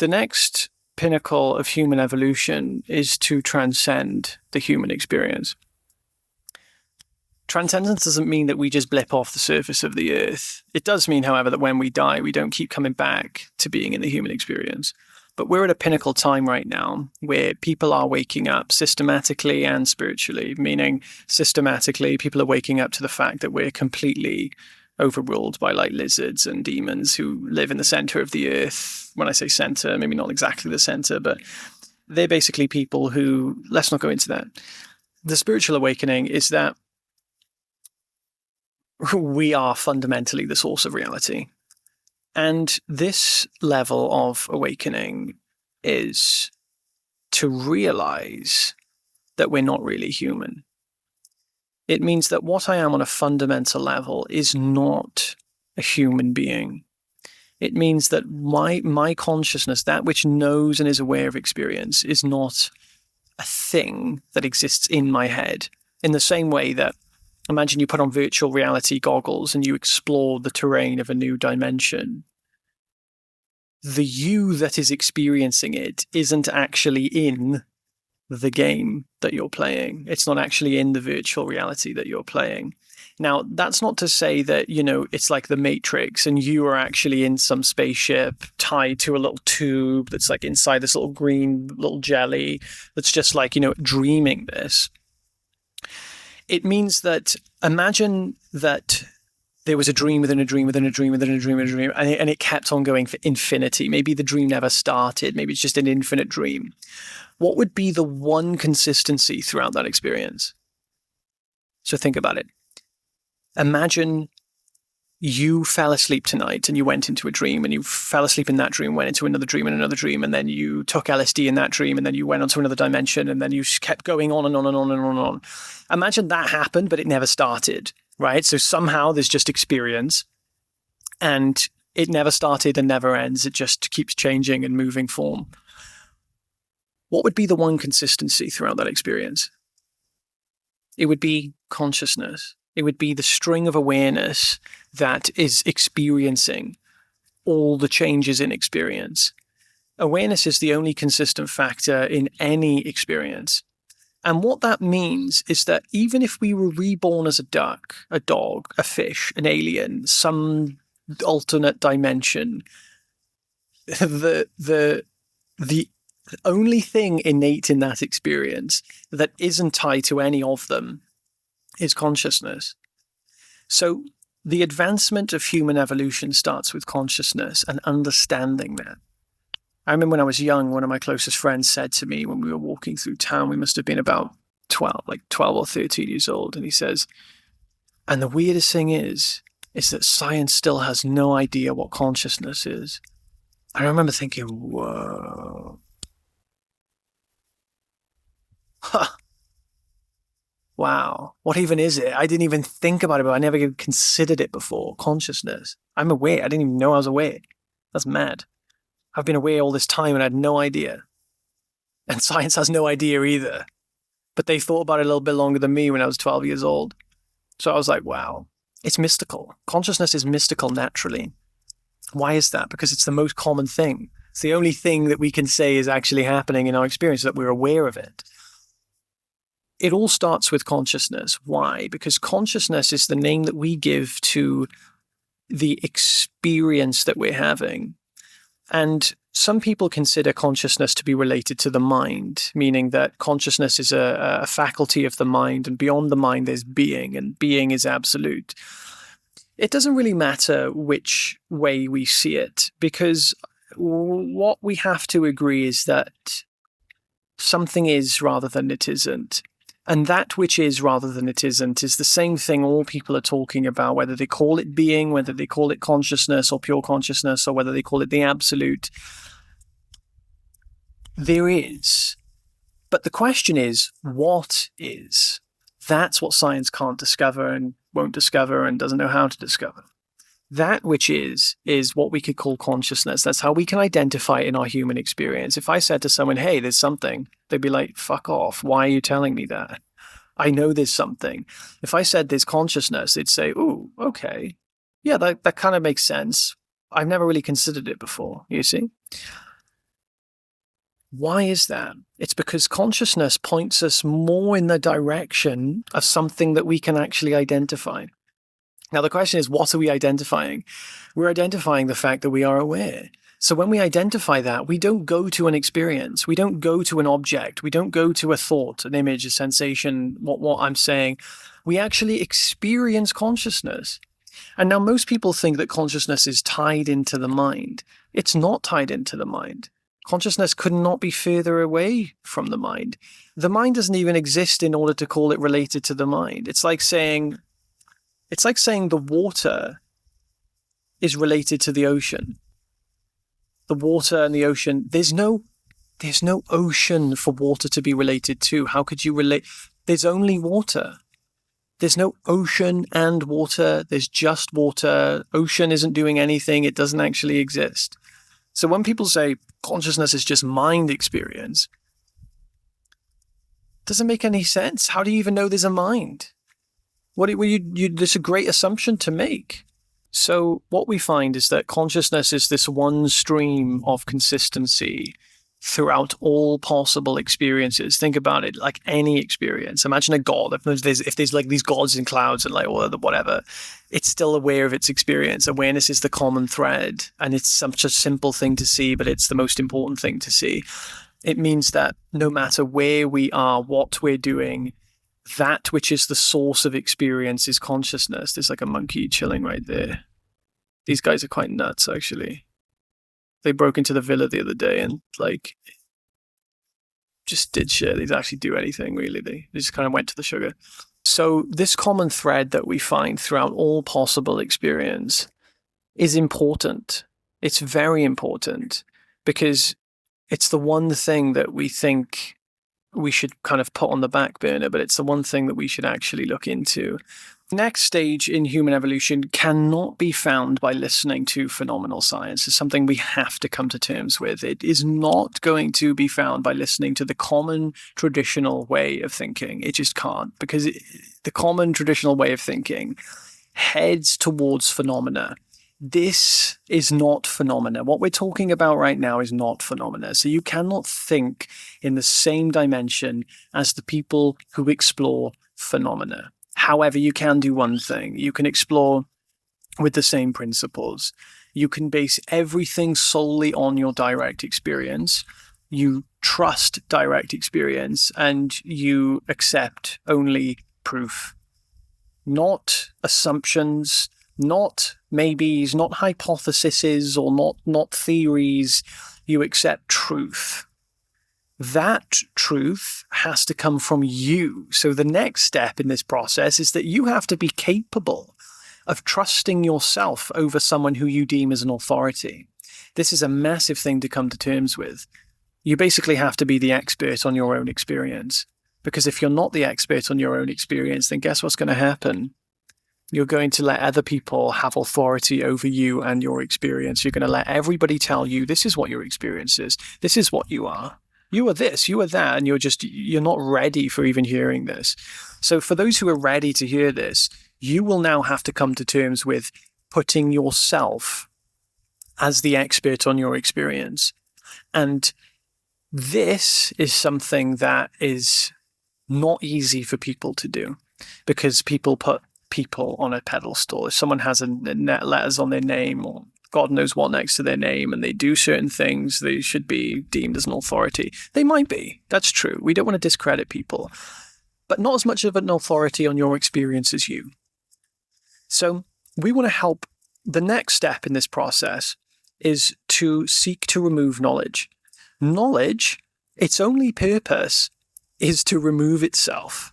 the next pinnacle of human evolution is to transcend the human experience. Transcendence doesn't mean that we just blip off the surface of the earth. It does mean, however, that when we die, we don't keep coming back to being in the human experience. But we're at a pinnacle time right now where people are waking up systematically and spiritually, meaning systematically, people are waking up to the fact that we're completely overruled by like lizards and demons who live in the center of the earth. When I say center, maybe not exactly the center, but they're basically people who, let's not go into that. The spiritual awakening is that we are fundamentally the source of reality. And this level of awakening is to realize that we're not really human. It means that what I am on a fundamental level is not a human being. It means that my consciousness, that which knows and is aware of experience, is not a thing that exists in my head. In the same way that, imagine you put on virtual reality goggles and you explore the terrain of a new dimension. The you that is experiencing it isn't actually in the game that you're playing. It's not actually in the virtual reality that you're playing. Now, that's not to say that, it's like the Matrix and you are actually in some spaceship tied to a little tube that's like inside this little green little jelly that's just like, dreaming this. It means that, imagine that there was a dream within a dream within a dream within a dream within a dream, and it kept on going for infinity. Maybe the dream never started. Maybe it's just an infinite dream. What would be the one consistency throughout that experience? So think about it. Imagine you fell asleep tonight and you went into a dream, and you fell asleep in that dream, went into another dream and another dream, and then you took LSD in that dream, and then you went on to another dimension, and then you kept going on and on and on and on and on. Imagine that happened, but it never started, right? So somehow there's just experience, and it never started and never ends. It just keeps changing and moving form. What would be the one consistency throughout that experience? It would be consciousness. It would be the string of awareness that is experiencing all the changes in experience. Awareness is the only consistent factor in any experience. And what that means is that even if we were reborn as a duck, a dog, a fish, an alien, some alternate dimension, the only thing innate in that experience that isn't tied to any of them is consciousness. So the advancement of human evolution starts with consciousness and understanding that. I remember when I was young, one of my closest friends said to me when we were walking through town, we must have been about 12 or 13 years old. And he says, and the weirdest thing is that science still has no idea what consciousness is. I remember thinking, whoa. Huh. Wow. What even is it? I didn't even think about it, but I never even considered it before. Consciousness. I'm aware. I didn't even know I was aware. That's mad. I've been aware all this time and I had no idea. And science has no idea either. But they thought about it a little bit longer than me when I was 12 years old. So I was like, wow, it's mystical. Consciousness is mystical naturally. Why is that? Because it's the most common thing. It's the only thing that we can say is actually happening in our experience, that we're aware of it. It all starts with consciousness. Why? Because consciousness is the name that we give to the experience that we're having. And some people consider consciousness to be related to the mind, meaning that consciousness is a faculty of the mind, and beyond the mind there's being, and being is absolute. It doesn't really matter which way we see it, because what we have to agree is that something is rather than it isn't. And that which is rather than it isn't is the same thing all people are talking about, whether they call it being, whether they call it consciousness or pure consciousness, or whether they call it the absolute. There is. But the question is, what is? That's what science can't discover and won't discover and doesn't know how to discover. That which is what we could call consciousness. That's how we can identify it in our human experience. If I said to someone, hey, there's something, they'd be like, fuck off. Why are you telling me that? I know there's something. If I said there's consciousness, they'd say, ooh, okay. Yeah, that kind of makes sense. I've never really considered it before, you see? Why is that? It's because consciousness points us more in the direction of something that we can actually identify. Now, the question is, what are we identifying? We're identifying the fact that we are aware. So when we identify that, we don't go to an experience. We don't go to an object. We don't go to a thought, an image, a sensation, what I'm saying. We actually experience consciousness. And now most people think that consciousness is tied into the mind. It's not tied into the mind. Consciousness could not be further away from the mind. The mind doesn't even exist in order to call it related to the mind. It's like saying the water is related to the ocean. The water and the ocean, there's no ocean for water to be related to. How could you relate? There's only water. There's no ocean and water. There's just water. Ocean isn't doing anything. It doesn't actually exist. So when people say consciousness is just mind experience, it doesn't make any sense. How do you even know there's a mind? There's a great assumption to make. So what we find is that consciousness is this one stream of consistency throughout all possible experiences. Think about it like any experience. Imagine a god. If there's like these gods in clouds and like whatever, it's still aware of its experience. Awareness is the common thread, and it's such a simple thing to see, but it's the most important thing to see. It means that no matter where we are, what we're doing, that which is the source of experience is consciousness. There's like a monkey chilling right there. These guys are quite nuts, actually. They broke into the villa the other day and like just did shit. They didn't actually do anything really. They just kind of went to the sugar. So this common thread that we find throughout all possible experience is important. It's very important because it's the one thing that we think we should kind of put on the back burner, but it's the one thing that we should actually look into. Next stage in human evolution cannot be found by listening to phenomenal science. It's something we have to come to terms with. It is not going to be found by listening to the common traditional way of thinking. It just can't, because the common traditional way of thinking heads towards phenomena. This is not phenomena. What we're talking about right now is not phenomena. So you cannot think in the same dimension as the people who explore phenomena. However, you can do one thing. You can explore with the same principles. You can base everything solely on your direct experience. You trust direct experience and you accept only proof. Not assumptions, not maybes, not hypotheses, or not theories. You accept truth. That truth has to come from you. So the next step in this process is that you have to be capable of trusting yourself over someone who you deem as an authority. This is a massive thing to come to terms with. You basically have to be the expert on your own experience. Because if you're not the expert on your own experience, then guess what's going to happen? You're going to let other people have authority over you and your experience. You're going to let everybody tell you, this is what your experience is. This is what you are. You are this, you are that, and you're not ready for even hearing this. So for those who are ready to hear this, you will now have to come to terms with putting yourself as the expert on your experience. And this is something that is not easy for people to do, because people put people on a pedestal. If someone has a letters on their name or God knows what next to their name and they do certain things, they should be deemed as an authority. They might be. That's true. We don't want to discredit people, but not as much of an authority on your experience as you. So we want to help. The next step in this process is to seek to remove knowledge. Knowledge, its only purpose is to remove itself.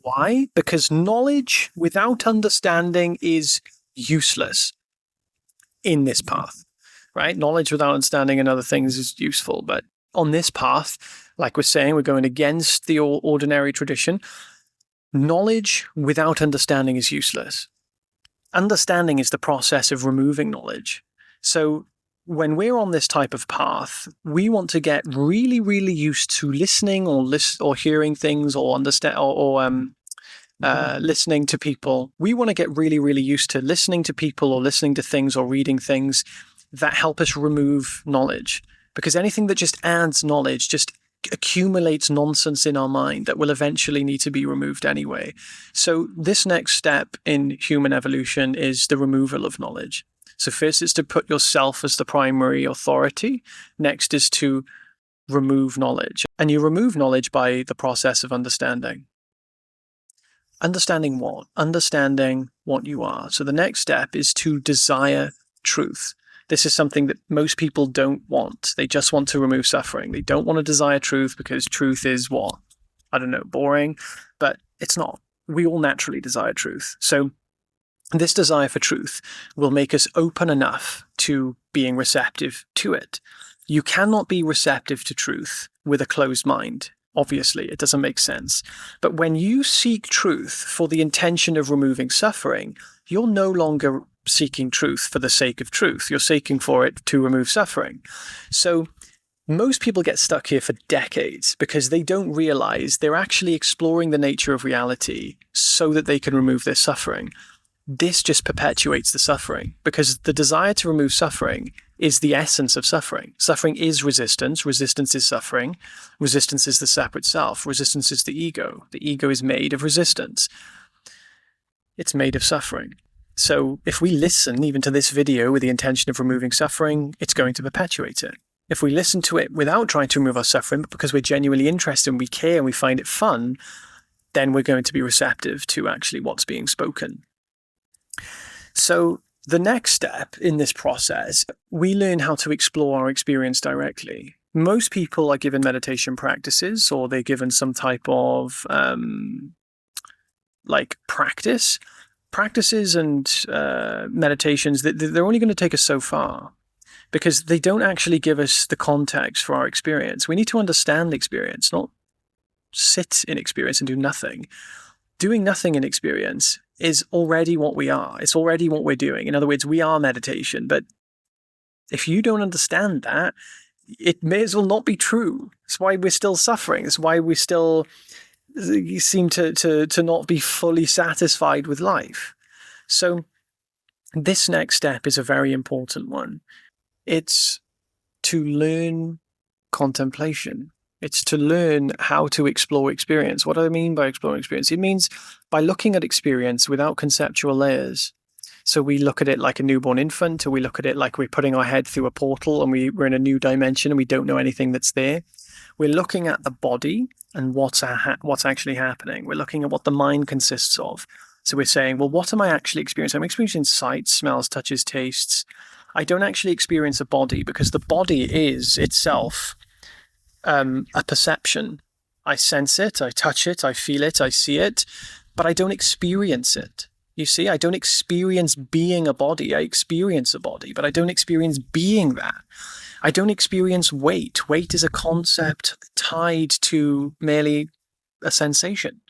Why? Because knowledge without understanding is useless in this path, right? Knowledge without understanding in other things is useful. But on this path, like we're saying, we're going against the ordinary tradition. Knowledge without understanding is useless. Understanding is the process of removing knowledge. So when we're on this type of path, we want to get really, really used to listening or hearing things or understand listening to people. We want to get really, really used to listening to people or listening to things or reading things that help us remove knowledge. because anything that just adds knowledge just accumulates nonsense in our mind that will eventually need to be removed anyway. So this next step in human evolution is the removal of knowledge. So first is to put yourself as the primary authority. Next is to remove knowledge. And you remove knowledge by the process of understanding. Understanding what? Understanding what you are. So the next step is to desire truth. This is something that most people don't want. They just want to remove suffering. They don't want to desire truth because truth is what? I don't know, boring, but it's not. We all naturally desire truth. So this desire for truth will make us open enough to being receptive to it. You cannot be receptive to truth with a closed mind. Obviously, it doesn't make sense. But when you seek truth for the intention of removing suffering, you're no longer seeking truth for the sake of truth. You're seeking for it to remove suffering. So most people get stuck here for decades because they don't realize they're actually exploring the nature of reality so that they can remove their suffering. This just perpetuates the suffering because the desire to remove suffering is the essence of suffering. Suffering is resistance. Resistance is suffering. Resistance is the separate self. Resistance is the ego. The ego is made of resistance. It's made of suffering. So if we listen even to this video with the intention of removing suffering, it's going to perpetuate it. If we listen to it without trying to remove our suffering, but because we're genuinely interested and we care and we find it fun, then we're going to be receptive to actually what's being spoken. So the next step in this process, we learn how to explore our experience directly. Most people are given meditation practices or they're given some type of practices and meditations. They're only going to take us so far because they don't actually give us the context for our experience. We need to understand experience, not sit in experience and do nothing. Doing nothing in experience is already what we are. It's already what we're doing. In other words, we are meditation. But if you don't understand that, it may as well not be true. That's why we're still suffering. That's why we still seem to not be fully satisfied with life. So this next step is a very important one. It's to learn contemplation. It's to learn how to explore experience. What do I mean by exploring experience? It means by looking at experience without conceptual layers. So we look at it like a newborn infant, or we look at it like we're putting our head through a portal and we're in a new dimension and we don't know anything that's there. We're looking at the body and what's actually happening. We're looking at what the mind consists of. So we're saying, well, what am I actually experiencing? I'm experiencing sights, smells, touches, tastes. I don't actually experience a body because the body is itself a perception. I sense it, I touch it, I feel it, I see it, but I don't experience it. You see, I don't experience being a body. I experience a body, but I don't experience being that. I don't experience weight. Weight is a concept tied to merely a sensation.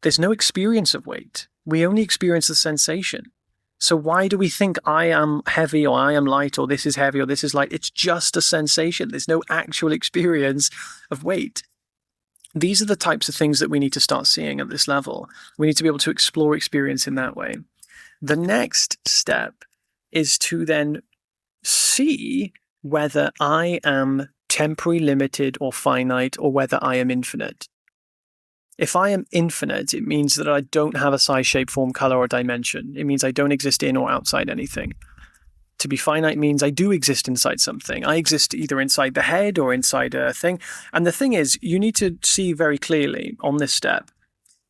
There's no experience of weight. We only experience the sensation. So why do we think I am heavy or I am light or this is heavy or this is light? It's just a sensation. There's no actual experience of weight. These are the types of things that we need to start seeing at this level. We need to be able to explore experience in that way. The next step is to then see whether I am temporary, limited, or finite, or whether I am infinite. If I am infinite, it means that I don't have a size, shape, form, color, or dimension. It means I don't exist in or outside anything. To be finite means I do exist inside something. I exist either inside the head or inside a thing. And the thing is, you need to see very clearly on this step,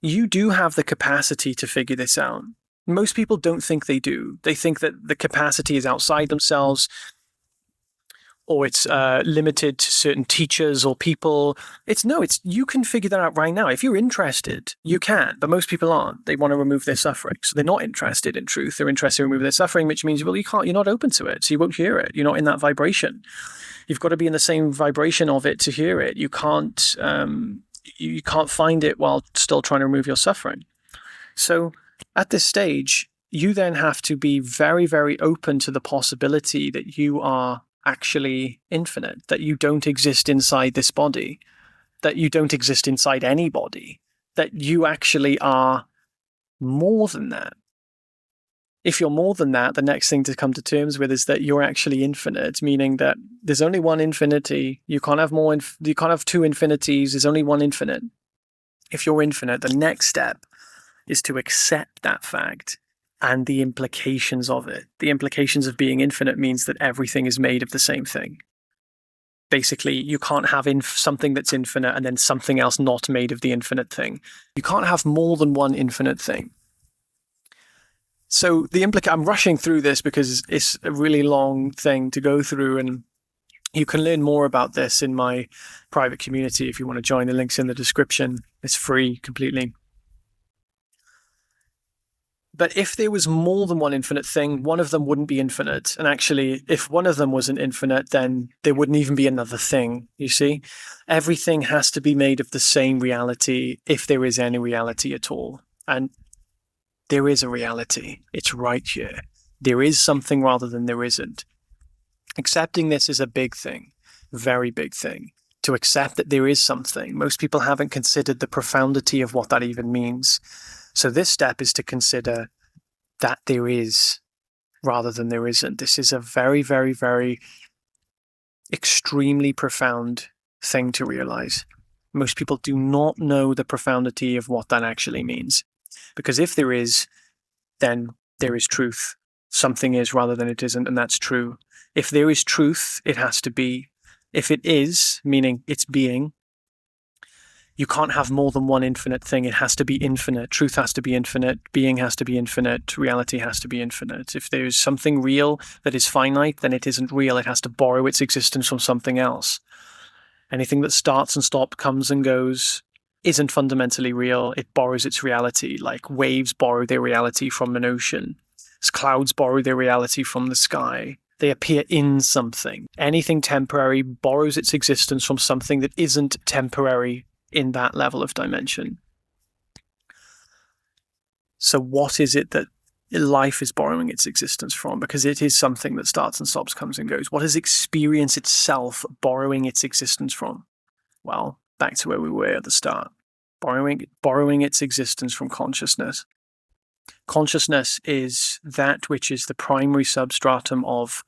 you do have the capacity to figure this out. Most people don't think they do. They think that the capacity is outside themselves, or it's limited to certain teachers or people. It's you can figure that out right now. If you're interested, you can, but most people aren't. They want to remove their suffering. So they're not interested in truth. They're interested in removing their suffering, which means, well, you're not open to it. So you won't hear it. You're not in that vibration. You've got to be in the same vibration of it to hear it. You can't find it while still trying to remove your suffering. So at this stage, you then have to be very, very open to the possibility that you are actually infinite, that you don't exist inside this body, that you don't exist inside anybody, that you actually are more than that. If you're more than that, the next thing to come to terms with is that you're actually infinite, meaning that there's only one infinity. You can't have more. You can't have two infinities. There's only one infinite. If you're infinite, the next step is to accept that fact and the implications of it. The implications of being infinite means that everything is made of the same thing. Basically, you can't have something that's infinite and then something else not made of the infinite thing. You can't have more than one infinite thing. So I'm rushing through this because it's a really long thing to go through, and you can learn more about this in my private community if you want to join. The link's in the description. It's free completely. But if there was more than one infinite thing, one of them wouldn't be infinite. And actually, if one of them wasn't infinite, then there wouldn't even be another thing, you see? Everything has to be made of the same reality if there is any reality at all. And there is a reality. It's right here. There is something rather than there isn't. Accepting this is a big thing, very big thing. To accept that there is something. Most people haven't considered the profundity of what that even means. So this step is to consider that there is rather than there isn't. This is a very, very, very extremely profound thing to realize. Most people do not know the profundity of what that actually means. Because if there is, then there is truth. Something is rather than it isn't, and that's true. If there is truth, it has to be. If it is, meaning it's being, you can't have more than one infinite thing. It has to be infinite. Truth has to be infinite. Being has to be infinite. Reality has to be infinite. If there is something real that is finite, then it isn't real. It has to borrow its existence from something else. Anything that starts and stops, comes and goes, isn't fundamentally real. It borrows its reality, like waves borrow their reality from an ocean. As clouds borrow their reality from the sky. They appear in something. Anything temporary borrows its existence from something that isn't temporary in that level of dimension. So what is it that life is borrowing its existence from? Because it is something that starts and stops, comes and goes. What is experience itself borrowing its existence from? Well, back to where we were at the start. Borrowing its existence from consciousness. Consciousness is that which is the primary substratum of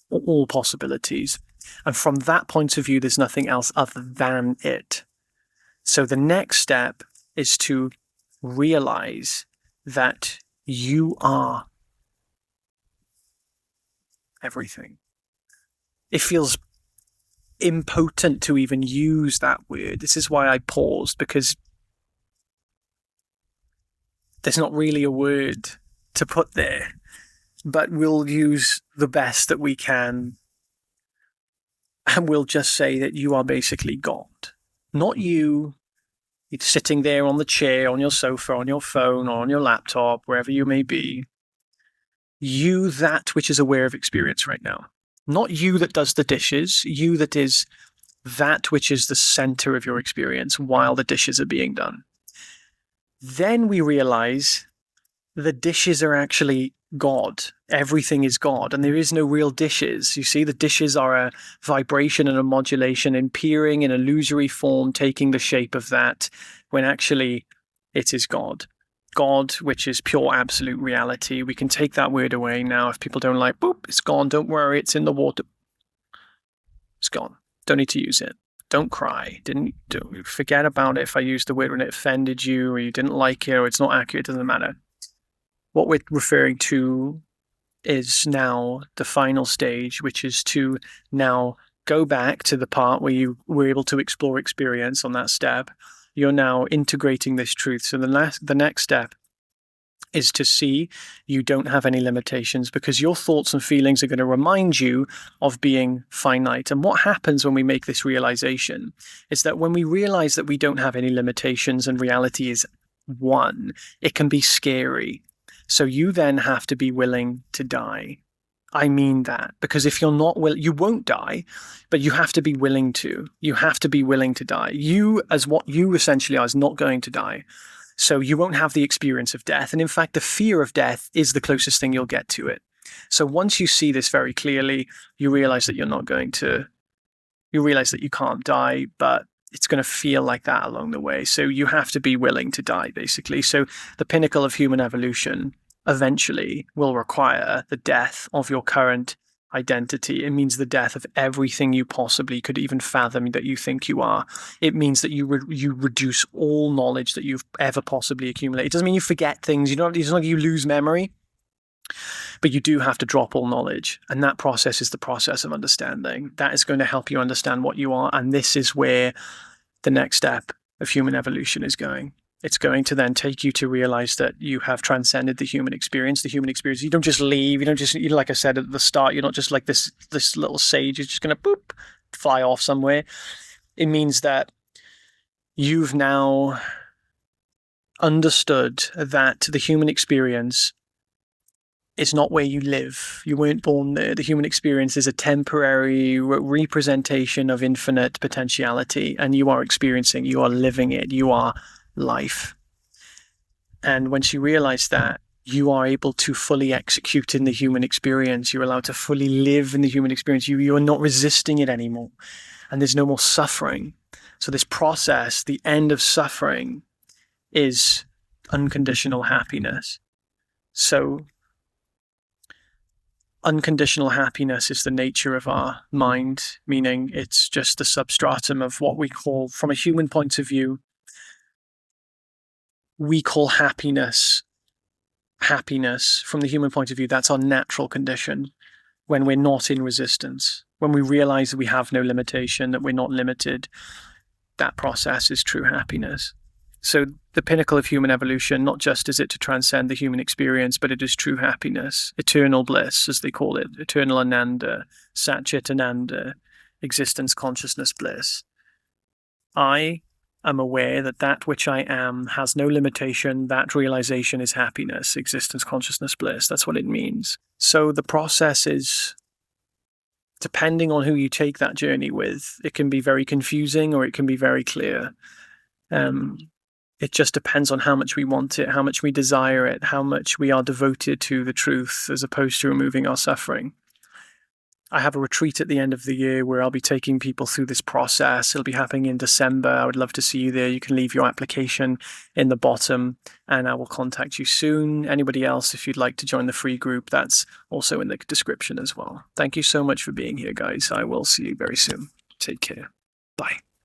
all possibilities. And from that point of view, there's nothing else other than it. So the next step is to realize that you are everything. It feels impotent to even use that word. This is why I paused, because there's not really a word to put there, but we'll use the best that we can, and we'll just say that you are basically God. Not you sitting there on the chair, on your sofa, on your phone, or on your laptop, wherever you may be. You, that which is aware of experience right now. Not you that does the dishes, you that is that which is the center of your experience while the dishes are being done. Then we realize the dishes are actually God. Everything is God, and there is no real dishes. You see, the dishes are a vibration and a modulation appearing in illusory form, taking the shape of that, when actually it is God. God, which is pure absolute reality. We can take that word away now. If people don't like, boop, it's gone. Don't worry, it's in the water. It's gone. Don't need to use it. Don't cry. Don't forget about it if I used the word when it offended you, or you didn't like it, or it's not accurate. It doesn't matter. What we're referring to is now the final stage, which is to now go back to the part where you were able to explore experience on that step. You're now integrating this truth. So the next step is to see you don't have any limitations, because your thoughts and feelings are going to remind you of being finite. And what happens when we make this realization is that when we realize that we don't have any limitations and reality is one, it can be scary. So you then have to be willing to die. I mean that, because if you're not willing, you won't die, but you have to be willing to. You have to be willing to die. You, as what you essentially are, is not going to die. So you won't have the experience of death. And in fact, the fear of death is the closest thing you'll get to it. So once you see this very clearly, you realize that you realize that you can't die, but it's going to feel like that along the way. So you have to be willing to die, basically. So the pinnacle of human evolution eventually will require the death of your current identity. It means the death of everything you possibly could even fathom that you think you are. It means that you reduce all knowledge that you've ever possibly accumulated. It doesn't mean you forget things. It's not like you lose memory, but you do have to drop all knowledge. And that process is the process of understanding. That is going to help you understand what you are. And this is where the next step of human evolution is going. It's going to then take you to realize that you have transcended the human experience. The human experience, you don't just leave. You don't just, like I said at the start, you're not just like this little sage. You're just going to boop, fly off somewhere. It means that you've now understood that the human experience is not where you live. You weren't born there. The human experience is a temporary representation of infinite potentiality, and you are experiencing, you are living it, you are life. And once you realize that, you are able to fully execute in the human experience. You're allowed to fully live in the human experience. You are not resisting it anymore. And there's no more suffering. So this process, the end of suffering, is unconditional happiness. So unconditional happiness is the nature of our mind, meaning it's just the substratum of what we call, from a human point of view, we call happiness. From the human point of view, that's our natural condition when we're not in resistance. When we realize that we have no limitation, that we're not limited, that process is true happiness. So the pinnacle of human evolution, not just is it to transcend the human experience, but it is true happiness, eternal bliss, as they call it, eternal ananda, satchit ananda, existence, consciousness, bliss. I am aware that which I am has no limitation. That realization is happiness, existence, consciousness, bliss. That's what it means. So the process is, depending on who you take that journey with, it can be very confusing or it can be very clear. It just depends on how much we want it, how much we desire it, how much we are devoted to the truth as opposed to removing our suffering. I have a retreat at the end of the year where I'll be taking people through this process. It'll be happening in December. I would love to see you there. You can leave your application in the bottom and I will contact you soon. Anybody else, if you'd like to join the free group, that's also in the description as well. Thank you so much for being here, guys. I will see you very soon. Take care. Bye.